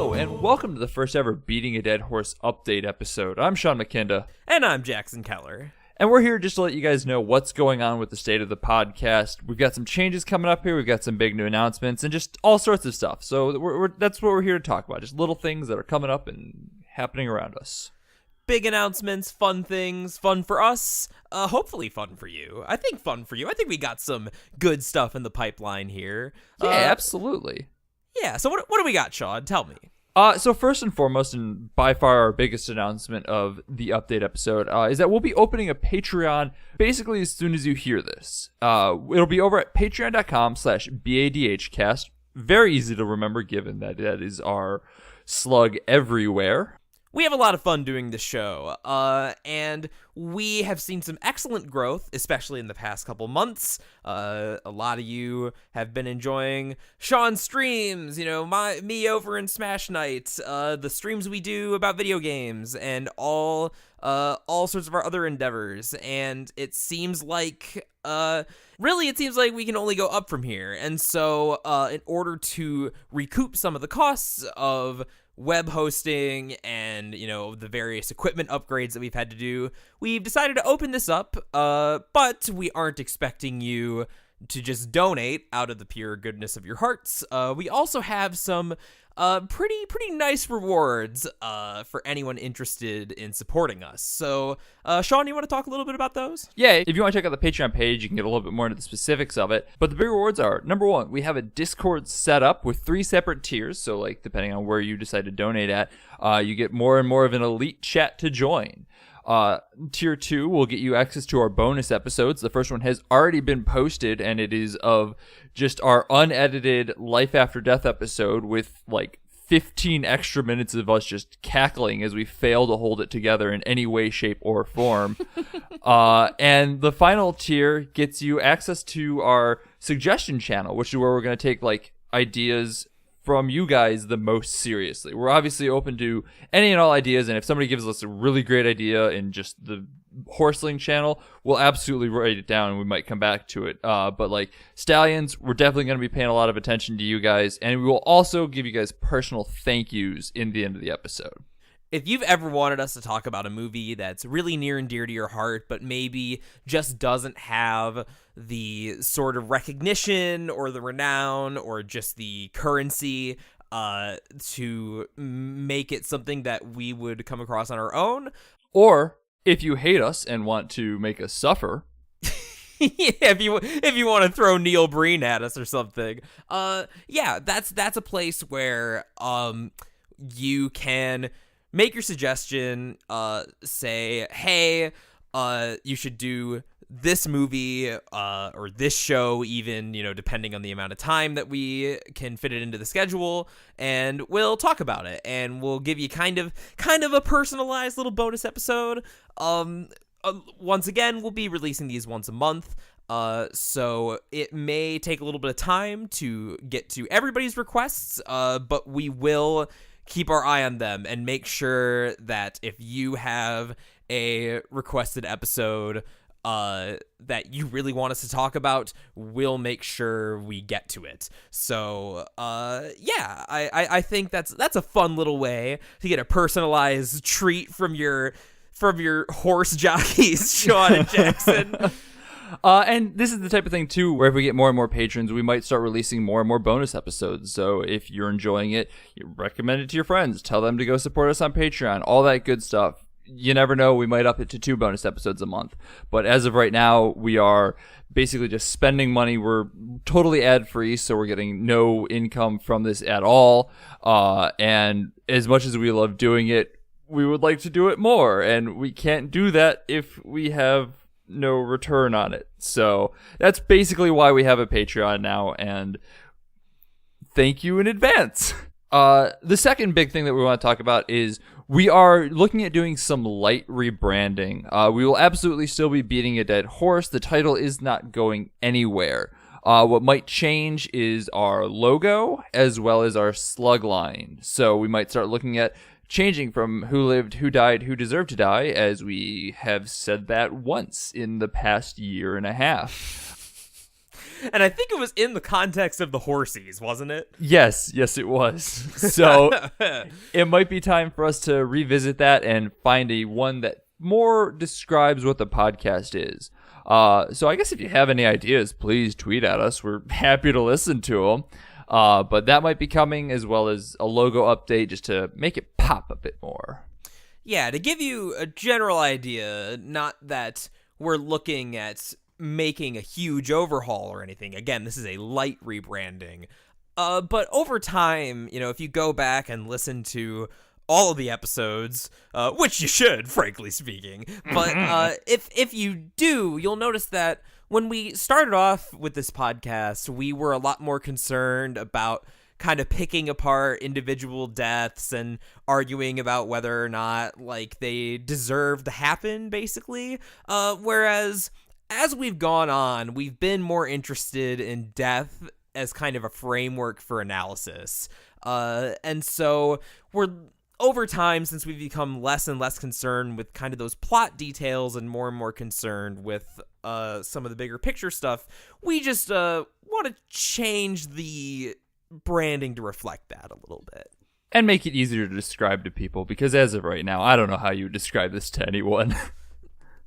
Hello, and welcome to the first ever Beating a Dead Horse update episode. I'm Sean McKinda. And I'm Jackson Keller. And we're here just to let you guys know what's going on with the state of the podcast. We've got some changes coming up here. We've got some big new announcements and just all sorts of stuff. So that's what we're here to talk about. Just little things that are coming up and happening around us. Big announcements, fun things, fun for us, hopefully fun for you. I think fun for you. I think we got some good stuff in the pipeline here. Yeah, absolutely. Yeah, so what do we got, Sean? Tell me. So first and foremost, and by far our biggest announcement of the update episode, is that we'll be opening a Patreon basically as soon as you hear this. It'll be over at patreon.com/BADHcast. Very easy to remember given that is our slug everywhere. We have a lot of fun doing this show, and we have seen some excellent growth, especially in the past couple months. A lot of you have been enjoying Sean's streams, me over in Smash Night, the streams we do about video games, and all sorts of our other endeavors. And it seems like, it seems like we can only go up from here. And so, in order to recoup some of the costs of web hosting and, the various equipment upgrades that we've had to do, we've decided to open this up, but we aren't expecting you to just donate out of the pure goodness of your hearts. We also have some pretty nice rewards for anyone interested in supporting us. So, Sean, you want to talk a little bit about those? Yeah, if you want to check out the Patreon page, you can get a little bit more into the specifics of it. But the big rewards are, number one, we have a Discord set up with 3 separate tiers. So, depending on where you decide to donate at, you get more and more of an elite chat to join. Tier 2 will get you access to our bonus episodes. The first one has already been posted, and it is of just our unedited Life After Death episode with 15 extra minutes of us just cackling as we fail to hold it together in any way, shape, or form. And the final tier gets you access to our suggestion channel, which is where we're going to take ideas from you guys the most seriously. We're obviously open to any and all ideas, and if somebody gives us a really great idea in just the Horseling channel, we'll absolutely write it down and we might come back to it. But Stallions, we're definitely going to be paying a lot of attention to you guys, and we will also give you guys personal thank yous in the end of the episode. If you've ever wanted us to talk about a movie that's really near and dear to your heart, but maybe just doesn't have the sort of recognition or the renown or just the currency to make it something that we would come across on our own, or if you hate us and want to make us suffer, if you want to throw Neil Breen at us or something, that's a place where you can make your suggestion, say, hey, you should do this movie or this show even, depending on the amount of time that we can fit it into the schedule, and we'll talk about it, and we'll give you kind of a personalized little bonus episode. Once again, we'll be releasing these once a month. So it may take a little bit of time to get to everybody's requests, but we will keep our eye on them and make sure that if you have a requested episode that you really want us to talk about, we'll make sure we get to it. So, I think that's a fun little way to get a personalized treat from your horse jockeys, Sean and Jackson. And this is the type of thing, too, where if we get more and more patrons, we might start releasing more and more bonus episodes. So if you're enjoying it, you recommend it to your friends. Tell them to go support us on Patreon. All that good stuff. You never know. We might up it to 2 bonus episodes a month. But as of right now, we are basically just spending money. We're totally ad-free, so we're getting no income from this at all. And as much as we love doing it, we would like to do it more. And we can't do that if we have no return on it. So that's basically why we have a Patreon now, and thank you in advance. The second big thing that we want to talk about is we are looking at doing some light rebranding. We will absolutely still be beating a dead horse. The title is not going anywhere. What might change is our logo as well as our slug line. So we might start looking at changing from who lived, who died, who deserved to die, as we have said that once in the past year and a half. And I think it was in the context of the horsies, wasn't it? Yes, it was. So it might be time for us to revisit that and find a one that more describes what the podcast is. So I guess if you have any ideas, please tweet at us. We're happy to listen to them. But that might be coming, as well as a logo update just to make it pop a bit more. Yeah, to give you a general idea, not that we're looking at making a huge overhaul or anything. Again, this is a light rebranding. But over time, if you go back and listen to all of the episodes, which you should, frankly speaking, but if you do, you'll notice that when we started off with this podcast, we were a lot more concerned about kind of picking apart individual deaths and arguing about whether or not they deserve to happen, basically. Whereas as we've gone on, we've been more interested in death as kind of a framework for analysis. And so we're over time, since we've become less and less concerned with kind of those plot details and more concerned with some of the bigger picture stuff, we just want to change the branding to reflect that a little bit. And make it easier to describe to people, because as of right now, I don't know how you would describe this to anyone.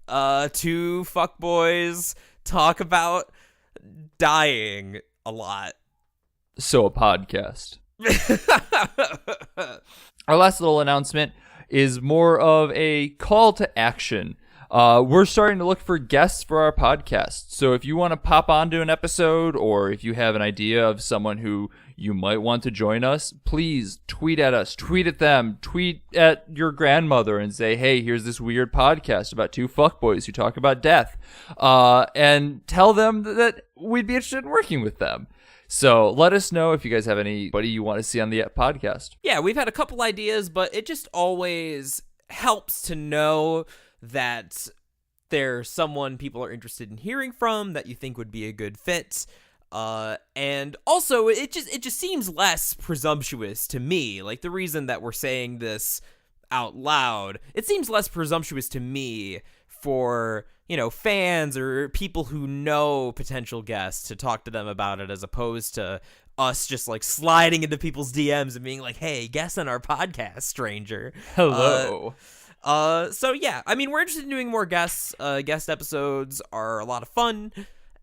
Two fuckboys talk about dying a lot. So a podcast. Our last little announcement is more of a call to action. We're starting to look for guests for our podcast. So if you want to pop onto an episode, or if you have an idea of someone who you might want to join us, please tweet at us, tweet at them, tweet at your grandmother and say, hey, here's this weird podcast about two fuckboys who talk about death. And tell them that we'd be interested in working with them. So let us know if you guys have anybody you want to see on the podcast. Yeah, we've had a couple ideas, but it just always helps to know that there's someone people are interested in hearing from that you think would be a good fit. And also it just seems less presumptuous to me. The reason that we're saying this out loud, it seems less presumptuous to me for, fans or people who know potential guests to talk to them about it, as opposed to us just sliding into people's DMs and being like, hey, guest on our podcast, stranger. Hello. So yeah, we're interested in doing more guests. Guest episodes are a lot of fun.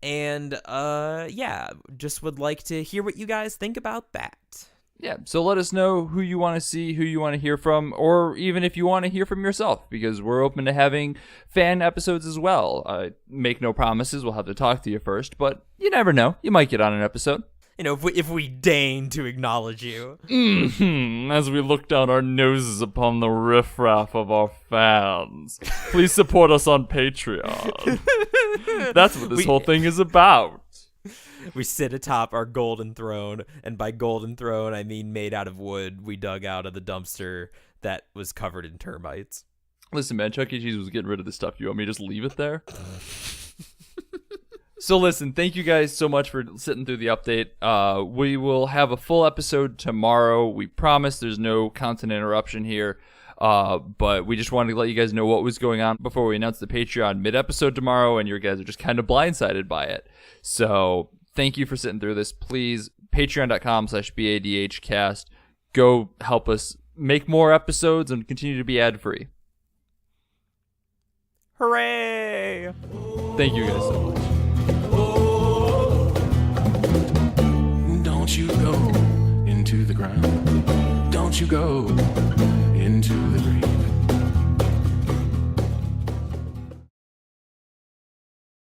And yeah, just would like to hear what you guys think about that. Yeah, so let us know who you want to see, who you want to hear from, or even if you want to hear from yourself, because we're open to having fan episodes as well. Make no promises, we'll have to talk to you first, but you never know. You might get on an episode. If we deign to acknowledge you. As we look down our noses upon the riffraff of our fans. Please support us on Patreon. That's what this whole thing is about. We sit atop our golden throne, and by golden throne, I mean made out of wood we dug out of the dumpster that was covered in termites. Listen, man, Chuck E. Cheese was getting rid of this stuff. You want me to just leave it there? So listen, thank you guys so much for sitting through the update. We will have a full episode tomorrow. We promise there's no content interruption here. But we just wanted to let you guys know what was going on before we announce the Patreon mid-episode tomorrow, and you guys are just kind of blindsided by it. So thank you for sitting through this. Please, patreon.com/BADHcast. Go help us make more episodes and continue to be ad-free. Hooray! Thank you guys so much. Don't you go into the ground. Don't you go